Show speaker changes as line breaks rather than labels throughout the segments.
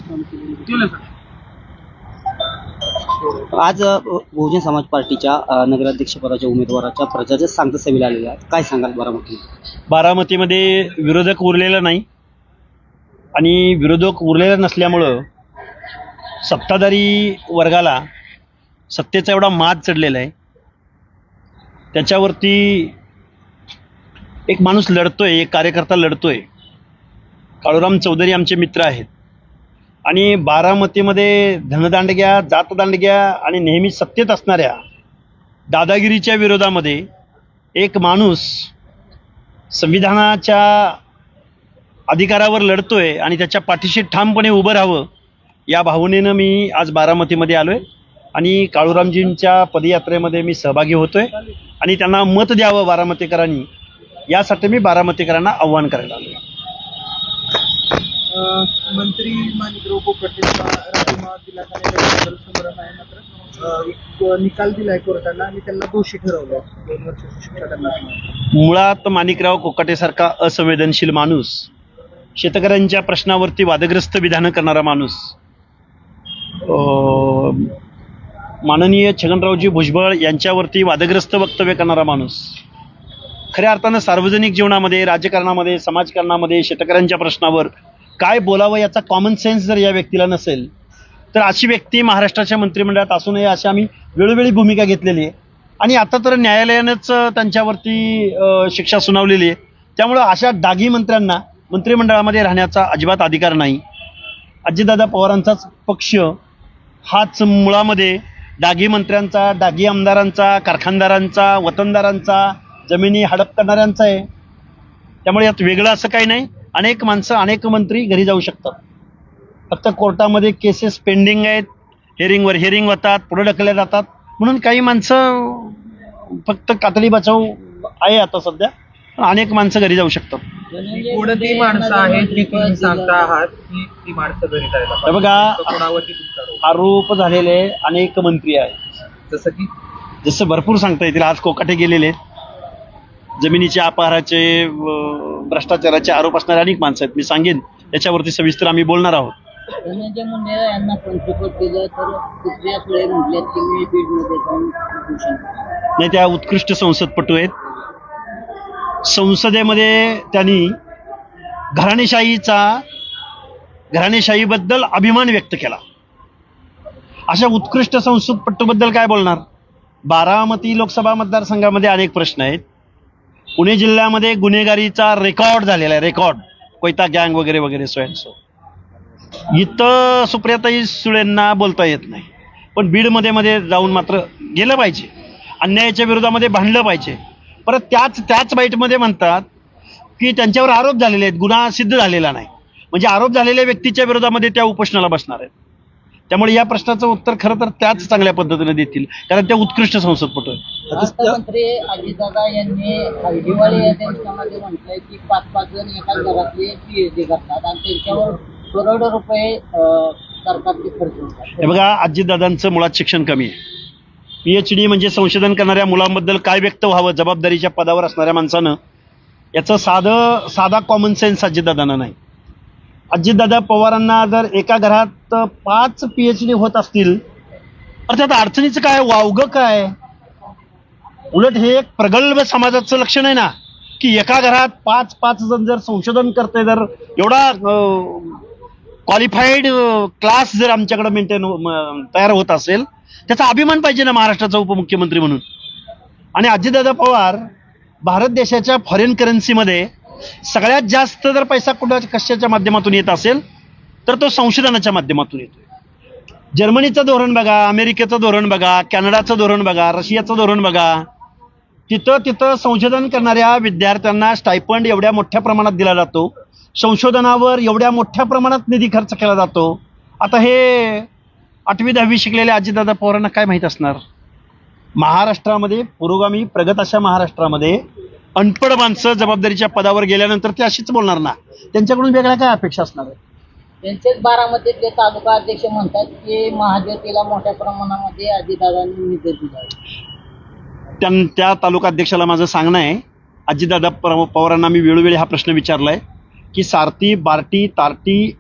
काम केलं सर.
आज बहुजन समाज पार्टीच्या नगराध्यक्षपदाच्या उमेदवाराच्या प्रचाराच्या सांगता सभेला आलेल्या आहेत. काय सांगाल
बारामतीमध्ये विरोधक उरलेला नाही आणि विरोधक उरलेला नसल्यामुळं सत्ताधारी वर्गाला सत्तेचा एवढा माज चढलेला आहे. त्याच्यावरती एक माणूस लढतोय, एक कार्यकर्ता लढतोय. काळूराम चौधरी आमचे मित्र आहेत आणि बारामतीमध्ये धनदांडग्या, जातदांडग्या आणि नेहमी सत्तेत असणाऱ्या दादागिरीच्या विरोधामध्ये एक माणूस संविधानाच्या अधिकारावर लढतोय आणि त्याच्या पाठीशी ठामपणे उभं राहावं या भावनेनं मी आज बारामतीमध्ये आलोय आणि काळूरामजींच्या पदयात्रेमध्ये मी सहभागी होतोय आणि त्यांना मत द्यावं बारामतीकरांनी, यासाठी मी बारामतीकरांना आव्हान करायला आलोय.
मंत्री माणिकराव कोकाटेंचा राजीनामा दिला समोर आहे, मात्र एक निकाल दिलाय कोर्टानं आणि त्यांना दोषी ठरवलं. 2 वर्षाची शिक्षा त्यांना.
मुळात माणिकराव कोकाटेसारखा असंवेदनशील माणूस, शेतकऱ्यांच्या प्रश्नावरती वादग्रस्त विधानं करणारा माणूस, माननीय छगनरावजी भुजबळ यांच्यावरती वादग्रस्त वक्तव्य करणारा माणूस, खऱ्या अर्थानं सार्वजनिक जीवनामध्ये, राजकारणामध्ये, समाजकारणामध्ये शेतकऱ्यांच्या प्रश्नावर काय बोलावं याचा कॉमन सेन्स जर या व्यक्तीला नसेल तर अशी व्यक्ती महाराष्ट्राच्या मंत्रिमंडळात असू नये अशी आम्ही वेळोवेळी भूमिका घेतलेली आहे आणि आता तर न्यायालयानंच त्यांच्यावरती शिक्षा सुनावलेली आहे. त्यामुळं अशा डागी मंत्र्यांना मंत्रिमंडळामध्ये राहण्याचा अजिबात अधिकार नाही. अजितदादा पवारांचाच पक्ष हाच मुळामध्ये डागी मंत्र्यांचा, डागी आमदारांचा, कारखानदारांचा, वतनदारांचा, जमिनी हडप करणाऱ्यांचा आहे. त्यामुळे यात वेगळं असं काही नाही. अनेक माणसं, अनेक मंत्री घरी जाऊ शकतात. फक्त कोर्टामध्ये केसेस पेंडिंग आहेत, हिअरिंगवर हिअरिंग होतात, पुढे ढकलल्या जातात, म्हणून काही माणसं फक्त कातडी बचाव आहे आता सध्या, पण अनेक माणसं घरी जाऊ शकतात.
कोणती माणसं आहेत जी तुम्ही सांगता आहात की ती माणसं घरी जायला पाहिजे?
बघा,
कोणावरती तुमचा आरोप?
आरोप झालेले अनेक मंत्री आहेत,
जसं की
जसं भरपूर सांगता येतील. आज कोकाटे गेलेले आहेत. जमिनीच्या अपहाराचे, भ्रष्टाचाराचे आरोप असणारे अनेक माणसं आहेत. मी सांगेन याच्यावरती सविस्तर आम्ही बोलणार आहोत.
धनंजय मुंडे यांना पंचपद दिलं तर दुसऱ्या वेळे म्हटल्यात की मी बीडमध्ये जाऊन उपोषण.
नाही, त्या उत्कृष्ट संसदपटू आहेत. संसदेमध्ये त्यांनी घराणेशाहीबद्दल अभिमान व्यक्त केला. अशा उत्कृष्ट संसदपटूबद्दल काय बोलणार? बारामती लोकसभा मतदारसंघामध्ये अनेक प्रश्न आहेत. पुणे जिल्ह्यामध्ये गुन्हेगारीचा रेकॉर्ड झालेला आहे, रेकॉर्ड, कोयता गँग वगैरे वगैरे, सो अँड सो. इथं सुप्रियाताई सुळेंना बोलता येत नाही, पण बीडमध्ये जाऊन मात्र गेलं पाहिजे. अन्यायाच्या विरोधामध्ये भांडलं पाहिजे. परत त्याच बाईटमध्ये म्हणतात की त्यांच्यावर आरोप झालेले आहेत, गुन्हा सिद्ध झालेला नाही. म्हणजे आरोप झालेल्या व्यक्तीच्या विरोधामध्ये त्या उपोषणाला बसणार आहेत. त्यामुळे या प्रश्नाचं उत्तर खरं तर त्याच चांगल्या पद्धतीने देतील, कारण त्या उत्कृष्ट संसदपटू आहेत.
अर्थमंत्री अजितदादा यांनी दिवाळी या दिवसामध्ये म्हटलंय की 5-5 जण एकाच घरातले पीएचडी करतात आणि त्यांच्यावर करोडो रुपये सरकारचे खर्च होतात.
हे बघा, अजितदादांचं मुळात शिक्षण कमी आहे. पीएचडी म्हणजे संशोधन करणाऱ्या मुलांबद्दल काय व्यक्त व्हावं जबाबदारीच्या पदावर असणाऱ्या माणसानं, याचं साधा कॉमन सेन्स अजितदादांना नाही. अजितदादा पवारांना जर एका घरात 5 पीएचडी होत असतील तर त्यात अडचणीचं काय, वावगं काय? उलट हे एक प्रगल्भ समाजाचं लक्षण आहे ना, की एका घरात 5 जण जर संशोधन करते, जर एवढा क्वालिफाईड क्लास जर आमच्याकडे तयार होत असेल, त्याचा अभिमान पाहिजे ना महाराष्ट्राचा उपमुख्यमंत्री म्हणून. आणि अजितदादा पवार भारत देशाच्या फॉरेन करन्सीमध्ये सगळ्यात जास्त जर पैसा कशाच्या माध्यमातून येत असेल तर तो संशोधनाच्या माध्यमातून येतोय. जर्मनीचं धोरण बघा, अमेरिकेचं धोरण बघा, कॅनडाचं धोरण बघा, रशियाचं धोरण बघा. तिथं संशोधन करणाऱ्या विद्यार्थ्यांना स्टायपंड एवढ्या मोठ्या प्रमाणात दिला जातो, संशोधनावर एवढ्या मोठ्या प्रमाणात निधी खर्च केला जातो. आता हे 8वी-10वी शिकलेल्या अजितदादा पवारांना काय माहीत असणार? महाराष्ट्रामध्ये, पुरोगामी प्रगत अशा महाराष्ट्रामध्ये अनपढ माणसं जबाबदारीच्या पदावर गेल्यानंतर ते अशीच बोलणार ना. त्यांच्याकडून वेगळ्या काय अपेक्षा असणार आहे?
त्यांचेच बारामतीतले तालुका अध्यक्ष म्हणतात की महाज्योतीला मोठ्या प्रमाणामध्ये अजितदादांनी निधी दिला.
त्या तालुका अध्यक्षाला माझं सांगणं आहे, अजितदादा पवारांना मी वेळोवेळी हा प्रश्न विचारलाय की सारथी, बार्टी, तार्टी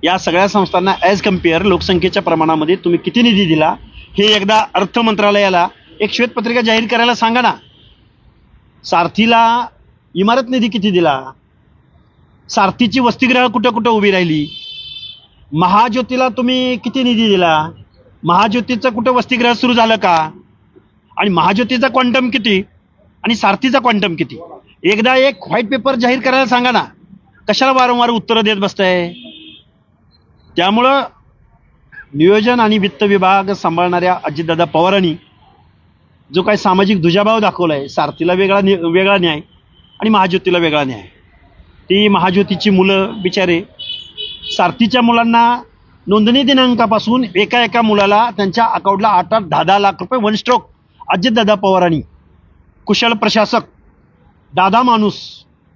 या सगळ्या संस्थांना ॲज कम्पेअर लोकसंख्येच्या प्रमाणामध्ये तुम्ही किती निधी दिला हे एकदा अर्थ मंत्रालयाला एक श्वेतपत्रिका जाहीर करायला सांगा ना. सारथीला इमारत निधी किती दिला, सारथीची वसतिगृह कुठं कुठं उभी राहिली, महाज्योतीला तुम्ही किती निधी दिला, महाज्योतीचं कुठं वसतिगृह सुरू झालं का, आणि महाज्योतीचा क्वांटम किती आणि सारथीचा क्वांटम किती, एकदा एक व्हाईट पेपर जाहीर करायला सांगा ना. कशाला वारंवार उत्तरं देत बसताय. त्यामुळं नियोजन आणि वित्त विभाग सांभाळणाऱ्या अजितदादा पवारांनी जो काही सामाजिक दुजाभाव दाखवलाय, सारथीला वेगळा न्याय आणि महाज्योतीला वेगळा न्याय. ती महाज्योतीची मुलं बिचारे सारथीच्या मुलांना नोंदणी दिनांकापासून एका मुलाला त्यांच्या अकाउंटला 8-8, 10-10 लाख रुपये वन स्ट्रोक. अजितदादा पवारांनी, कुशल प्रशासक, दादा माणूस,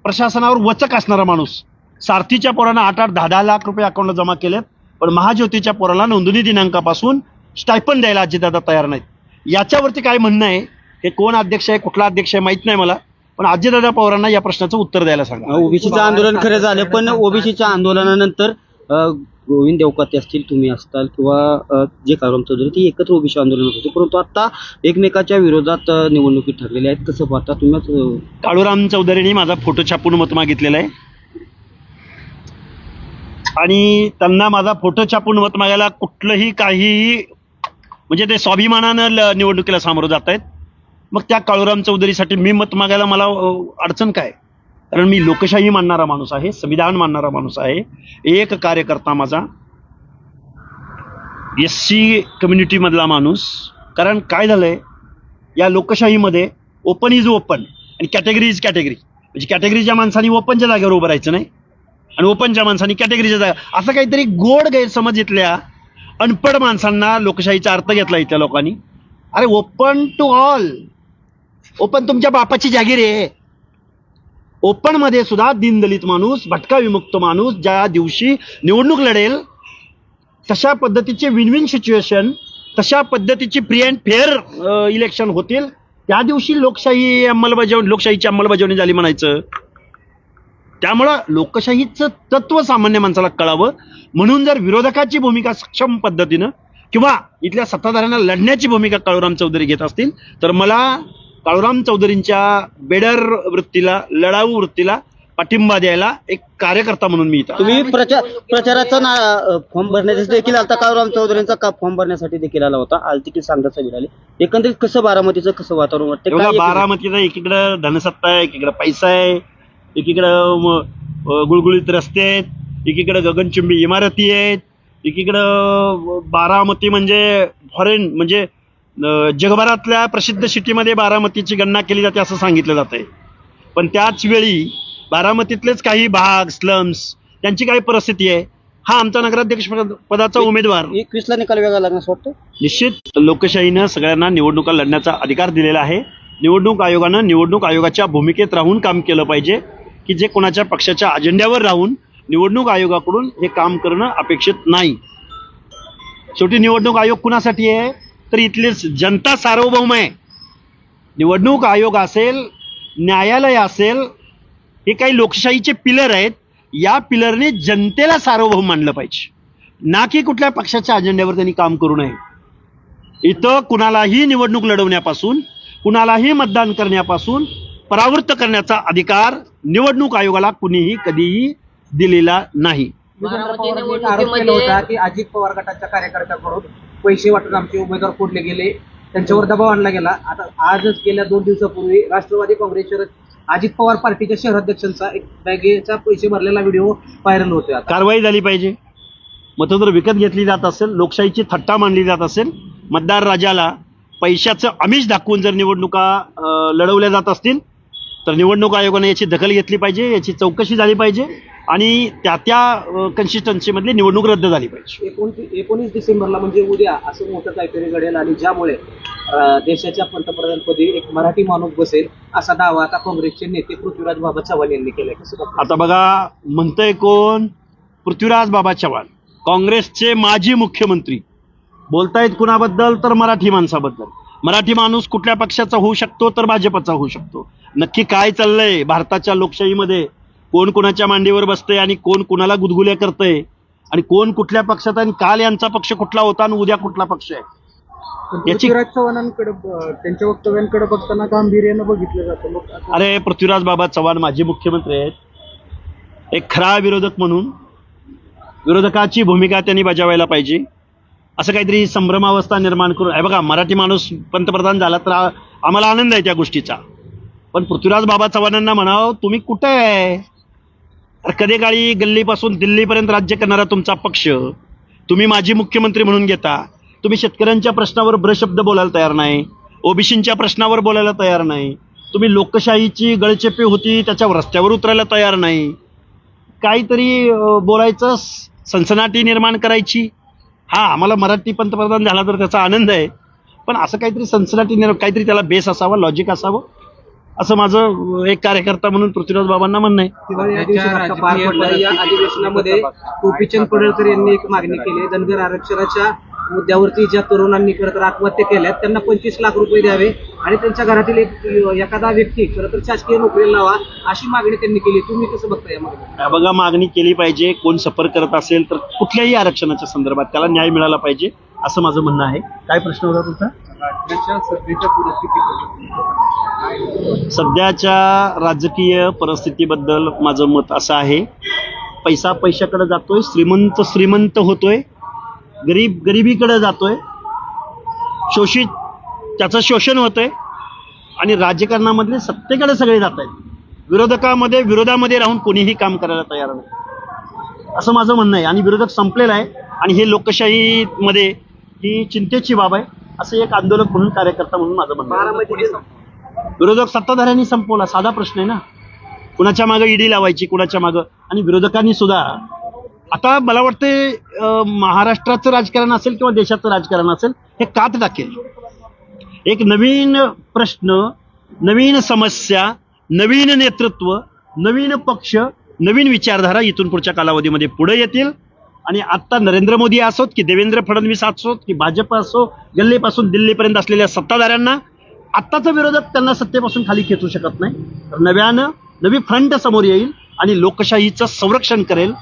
प्रशासनावर वचक असणारा माणूस, सारथीच्या पोरांना 8-8, 10-10 लाख रुपये अकाउंटला जमा केलेत, पण महाज्योतीच्या पोराला नोंदणी दिनांकापासून स्टायपन द्यायला अजितदादा तयार नाहीत. याच्यावरती काय म्हणणं आहे, हे कोण अध्यक्ष आहे, कुठला अध्यक्ष आहे माहित नाही मला, पण अजितदादा पवारांना या प्रश्नाचं उत्तर द्यायला सांगा.
ओबीसीचं आंदोलन खरं झालं, पण ओबीसीच्या आंदोलनानंतर गोविंद देवकाते असतील, तुम्ही असताल किंवा जे काळूराम चौधरी, ती एकत्र ओबीसी आंदोलन होते, परंतु आता एकमेकाच्या विरोधात निवडणुकीत ठरलेल्या आहेत. कसं पाहता तुम्ही?
काळूराम चौधरींनी माझा फोटो छापून मत मागितलेला आहे आणि त्यांना माझा फोटो छापून मत मागायला कुठलंही काहीही म्हणजे ते स्वाभिमानानं निवडणुकीला सामोरं जात आहेत. मग त्या काळूराम चौधरीसाठी मी मत मागायला मला अडचण काय? कारण मी लोकशाही मानणारा माणूस आहे, संविधान मानणारा माणूस आहे, एक कार्यकर्ता माझा SC कम्युनिटीमधला माणूस. कारण काय झालंय, या लोकशाहीमध्ये ओपन इज ओपन आणि कॅटेगरी इज कॅटेगरी. म्हणजे कॅटेगरीच्या माणसांनी ओपनच्या जागेवर उभं राहायचं नाही आणि ओपनच्या माणसांनी कॅटेगरीच्या जागा, असं काहीतरी गोड गैरसमज इथल्या अनपढ माणसांना लोकशाहीचा अर्थ घेतला इथल्या लोकांनी. अरे ओपन टू ऑल, ओपन तुमच्या बापाची जागीर आहे. ओपन मध्ये सुद्धा दीनदलित माणूस, भटका विमुक्त माणूस ज्या दिवशी निवडणूक लढेल, तशा पद्धतीचे विन विन सिच्युएशन, तशा पद्धतीची फ्री अँड फेअर इलेक्शन होतील, त्या दिवशी लोकशाहीची अंमलबजावणी झाली म्हणायचं. त्यामुळं लोकशाहीचं तत्व सामान्य माणसाला कळावं म्हणून जर विरोधकाची भूमिका सक्षम पद्धतीनं किंवा इथल्या सत्ताधाऱ्यांना लढण्याची भूमिका काळूराम चौधरी घेत असतील, तर मला काळूराम चौधरींच्या बेडर वृत्तीला, लढाऊ वृत्तीला पाठिंबा द्यायला एक कार्यकर्ता म्हणून मी इथं.
तुम्ही प्रचाराचा फॉर्म भरण्यासाठी देखील आलता, काळूराम चौधरींचा फॉर्म भरण्यासाठी देखील आला होता, आज देखील सांगता मिळाले. एकंदरीत कसं बारामतीचं कसं वातावरण वाटतं?
बारामतीचं एकीकडं धनसत्ता आहे, एकीकडे पैसा आहे, एकीकडं गुळगुळीत रस्ते आहेत, एकीकडे गगनचुंबी इमारती आहेत, एकीकडं बारामती म्हणजे फॉरेन म्हणजे जगभरातल्या प्रसिद्ध सिटीमध्ये बारामतीची गणना केली जाते असं सांगितलं जातंय. पण त्याच वेळी बारामतीतलेच काही भाग, स्लम्स, त्यांची काय परिस्थिती आहे. हा आमचा नगराध्यक्ष पदाचा उमेदवार
21ला निकाल वेगळा लागणार असं वाटतं.
निश्चित लोकशाहीनं सगळ्यांना निवडणुका लढण्याचा अधिकार दिलेला आहे. निवडणूक आयोगानं निवडणूक आयोगाच्या भूमिकेत राहून काम केलं पाहिजे, की जे कोणाच्या पक्षाच्या अजेंड्यावर राहून निवडणूक आयोगाकडून हे काम करणं अपेक्षित नाही. शेवटी निवडणूक आयोग कुणासाठी आहे, तर इथली जनता सार्वभौम आहे. निवडणूक आयोग असेल, न्यायालय असेल, हे काही लोकशाहीचे पिलर आहेत. या पिलरने जनतेला सार्वभौम मानलं पाहिजे, ना की कुठल्या पक्षाच्या अजेंड्यावर त्यांनी काम करू नये. इथं कुणालाही निवडणूक लढवण्यापासून, कुणालाही मतदान करण्यापासून परावृत्त करण्याचा अधिकार निवडणूक आयोगाला कुणीही कधीही दिलेला नाही.
आरोप केला होता की अजित पवार गटाच्या कार्यकर्त्यांकडून पैसे वाटून आमचे उमेदवार फोडले गेले, त्यांच्यावर दबाव आणला गेला. आता आजच गेल्या 2 दिवसापूर्वी राष्ट्रवादी काँग्रेस अजित पवार पार्टीच्या शहराध्यक्षांचा एक बॅगेचा पैसे भरलेला व्हिडिओ व्हायरल होतोय.
कारवाई झाली पाहिजे. मतं जर विकत घेतली जात असेल, लोकशाहीची थट्टा मानली जात असेल, मतदार राजाला पैशाचं आमिष दाखवून जर निवडणुका लढवल्या जात असतील, तर निवडणूक आयोगाने याची दखल घेतली पाहिजे, याची चौकशी झाली पाहिजे आणि त्या कन्सिस्टन्सीमधली निवडणूक रद्द झाली पाहिजे.
19 डिसेंबरला म्हणजे उद्या असं मोठं काहीतरी घडेल आणि ज्यामुळे देशाच्या पंतप्रधानपदी एक मराठी माणूस बसेल असा दावा आता काँग्रेसचे नेते पृथ्वीराज बाबा चव्हाण यांनी केलाय.
आता बघा, म्हणतंय कोण? पृथ्वीराज बाबा चव्हाण, काँग्रेसचे माजी मुख्यमंत्री. बोलतायत कुणाबद्दल? तर मराठी माणसाबद्दल. मराठी माणूस कुठल्या पक्षाचा होऊ शकतो? तर भाजपचा होऊ शकतो. नक्की काय चाललंय भारताच्या लोकशाहीमध्ये? कोण कोणाच्या मांडीवर बसतंय आणि कोण कोणाला गुदगुल्या करतंय आणि कोण कुठल्या पक्षात आहे आणि काल यांचा पक्ष कुठला होता आणि उद्या कुठला पक्ष आहे याची.
पृथ्वीराज चव्हाणांकडे त्यांच्या वक्तव्यांकडे बघताना गांभीर्यानं बघितलं जातं. मग आता
अरे पृथ्वीराज बाबा चव्हाण माजी मुख्यमंत्री आहेत. एक खरा विरोधक म्हणून विरोधकाची भूमिका त्यांनी बजावायला पाहिजे. असं काहीतरी संभ्रमावस्था निर्माण करून, हे बघा मराठी माणूस पंतप्रधान झाला तर आम्हाला आनंद आहे त्या गोष्टीचा, पण पृथ्वीराज बाबा चव्हाणांना म्हणावं तुम्ही कुठे आहे? अरे कधी काळी गल्लीपासून दिल्लीपर्यंत राज्य करणारा तुमचा पक्ष तुम्ही माजी मुख्यमंत्री म्हणून घेता. तुम्ही शेतकऱ्यांच्या प्रश्नावर ब्रशब्द बोलायला तयार नाही, ओबीसींच्या प्रश्नावर बोलायला तयार नाही, तुम्ही लोकशाहीची गळचेपी होती त्याच्यावर रस्त्यावर उतरायला तयार नाही, काहीतरी बोलायचं, सनसनाटी निर्माण करायची. हा आम्हाला मराठी पंतप्रधान झाला तर त्याचा आनंद आहे, पण असं काहीतरी सनसनाटी काहीतरी त्याला बेस असावा, लॉजिक असावं, असं माझं एक कार्यकर्ता म्हणून पृथ्वीराज बाबांना म्हणणं आहे.
दिवाळी अधिवेशन पार पडलं. या अधिवेशनामध्ये गोपीचंद पडळकर यांनी एक मागणी केली आहे. धनगर आरक्षणाच्या मुद्द्यावरती ज्या तरुणांनी खरं तर आत्महत्या केल्या त्यांना 25 लाख रुपये द्यावे आणि त्यांच्या घरातील एखादा व्यक्ती खरं तर शासकीय नोकरीला लावा, अशी मागणी त्यांनी केली. तुम्ही कसं बघता या मागणी?
बघा मागणी केली पाहिजे. कोण सफर करत असेल तर कुठल्याही आरक्षणाच्या संदर्भात त्याला न्याय मिळाला पाहिजे असं माझं म्हणणं आहे. काय प्रश्न होता तुमचा? सध्याच्या राजकीय परिस्थितीबद्दल माझं मत असं आहे, पैसा पैशाकडे जातोय, श्रीमंत श्रीमंत होतोय, गरीब गरिबीकडे जातोय, शोषित त्याचं शोषण होतंय आणि राजकारणामधले सत्तेकडे सगळे जात आहेत. विरोधामध्ये राहून कोणीही काम करायला तयार नाही असं माझं म्हणणं आहे. आणि विरोधक संपलेला आहे आणि हे लोकशाहीमध्ये ही चिंतेची बाब आहे असं एक आंदोलक म्हणून, कार्यकर्ता म्हणून माझं म्हणणं आहे. विरोधक सत्ताधाऱ्यांनी संपवला, साधा प्रश्न आहे ना. कुणाच्या मागं ईडी लावायची, कुणाच्या मागं. आणि विरोधकांनी सुद्धा आता मला वाटतं महाराष्ट्राचं राजकारण असेल किंवा देशाचं राजकारण असेल हे कात टाकेल. एक नवीन प्रश्न, नवीन समस्या, नवीन नेतृत्व, नवीन पक्ष, नवीन विचारधारा इथून पुढच्या कालावधीमध्ये पुढे येतील. आणि आत्ता नरेंद्र मोदी असोत की देवेंद्र फडणवीस असोत की भाजप असो, गल्लीपासून दिल्लीपर्यंत असलेल्या सत्ताधाऱ्यांना आत्ताचा विरोधक त्यांना सत्तेपासून खाली खेचू शकत नाही. तर नवी फ्रंट समोर येईल आणि लोकशाहीचं संरक्षण करेल,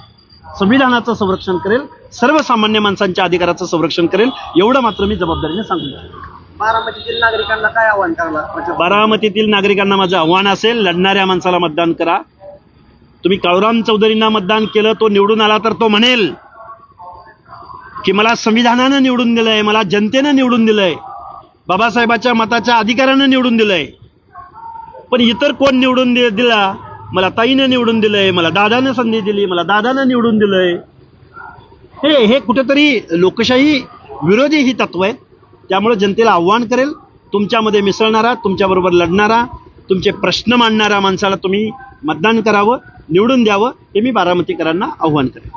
संविधानाचं संरक्षण करेल, सर्वसामान्य माणसांच्या अधिकाराचं संरक्षण करेल. एवढं मात्र मी जबाबदारीने सांगू शकतो.
बारामतीतील नागरिकांना काय आव्हान करणार?
बारामतीतील नागरिकांना माझं आव्हान असेल, लढणाऱ्या माणसाला मतदान करा. तुम्ही काळूराम चौधरींना मतदान केलं, तो निवडून आला तर तो म्हणेल की मला संविधानानं निवडून दिलंय, मला जनतेनं निवडून दिलंय, बाबासाहेबाच्या मताच्या अधिकारानं निवडून दिलंय. पण इतर कोण निवडून दिला? मला ताईनं निवडून दिलंय, मला दादानं संधी दिली, मला दादानं निवडून दिलंय. हे कुठेतरी लोकशाही विरोधी ही तत्व आहे. त्यामुळे जनतेला आव्हान करेल, तुमच्यामध्ये मिसळणारा, तुमच्याबरोबर लढणारा, तुमचे प्रश्न मांडणाऱ्या माणसाला तुम्ही मतदान करावं, निवडून द्यावं, हे मी बारामतीकरांना आव्हान करेन.